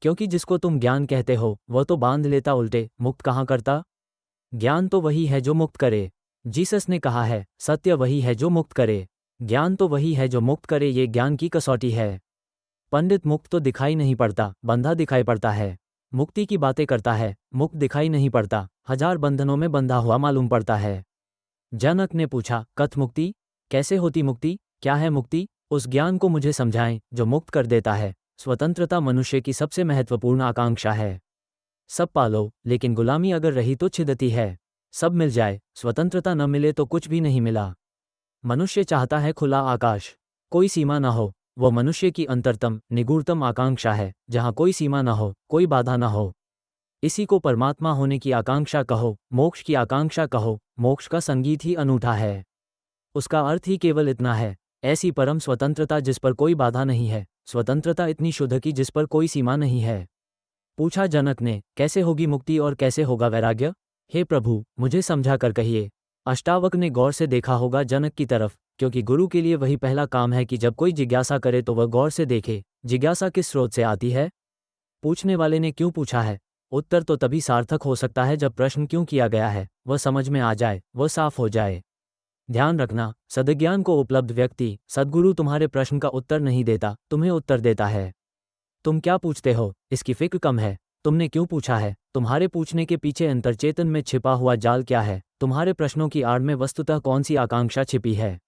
क्योंकि जिसको तुम ज्ञान कहते हो वह तो बांध लेता, उल्टे मुक्त कहाँ करता। ज्ञान तो वही है जो मुक्त करे। जीसस ने कहा है, सत्य वही है जो मुक्त करे। ज्ञान तो वही है जो मुक्त करे, ये ज्ञान की कसौटी है। पंडित मुक्त तो दिखाई नहीं पड़ता, बंधा दिखाई पड़ता है। मुक्ति की बातें करता है, मुक्त दिखाई नहीं पड़ता, हजार बंधनों में बंधा हुआ मालूम पड़ता है। जनक ने पूछा, कथ मुक्ति, कैसे होती मुक्ति, क्या है मुक्ति? उस ज्ञान को मुझे समझाएं जो मुक्त कर देता है। स्वतंत्रता मनुष्य की सबसे महत्वपूर्ण आकांक्षा है। सब पालो, लेकिन गुलामी अगर रही तो छिदती है। सब मिल जाए, स्वतंत्रता न मिले तो कुछ भी नहीं मिला। मनुष्य चाहता है खुला आकाश, कोई सीमा न हो। वो मनुष्य की अंतरतम निगूढ़तम आकांक्षा है, जहाँ कोई सीमा न हो, कोई बाधा न हो। इसी को परमात्मा होने की आकांक्षा कहो, मोक्ष की आकांक्षा कहो। मोक्ष का संगीत ही अनूठा है। उसका अर्थ ही केवल इतना है, ऐसी परम स्वतंत्रता जिस पर कोई बाधा नहीं है, स्वतंत्रता इतनी शुद्ध की जिस पर कोई सीमा नहीं है। पूछा जनक ने, कैसे होगी मुक्ति और कैसे होगा वैराग्य? हे प्रभु, मुझे समझा कर कहिए। अष्टावक्र ने गौर से देखा होगा जनक की तरफ, क्योंकि गुरु के लिए वही पहला काम है कि जब कोई जिज्ञासा करे तो वह गौर से देखे, जिज्ञासा किस स्रोत से आती है। पूछने वाले ने क्यों पूछा है, उत्तर तो तभी सार्थक हो सकता है जब प्रश्न क्यों किया गया है वह समझ में आ जाए, वह साफ हो जाए। ध्यान रखना, सद्ज्ञान को उपलब्ध व्यक्ति, सद्गुरु तुम्हारे प्रश्न का उत्तर नहीं देता, तुम्हें उत्तर देता है। तुम क्या पूछते हो, इसकी फिक्र कम है। तुमने क्यों पूछा है, तुम्हारे पूछने के पीछे अंतर्चेतन में छिपा हुआ जाल क्या है, तुम्हारे प्रश्नों की आड़ में वस्तुतः कौन सी आकांक्षा छिपी है।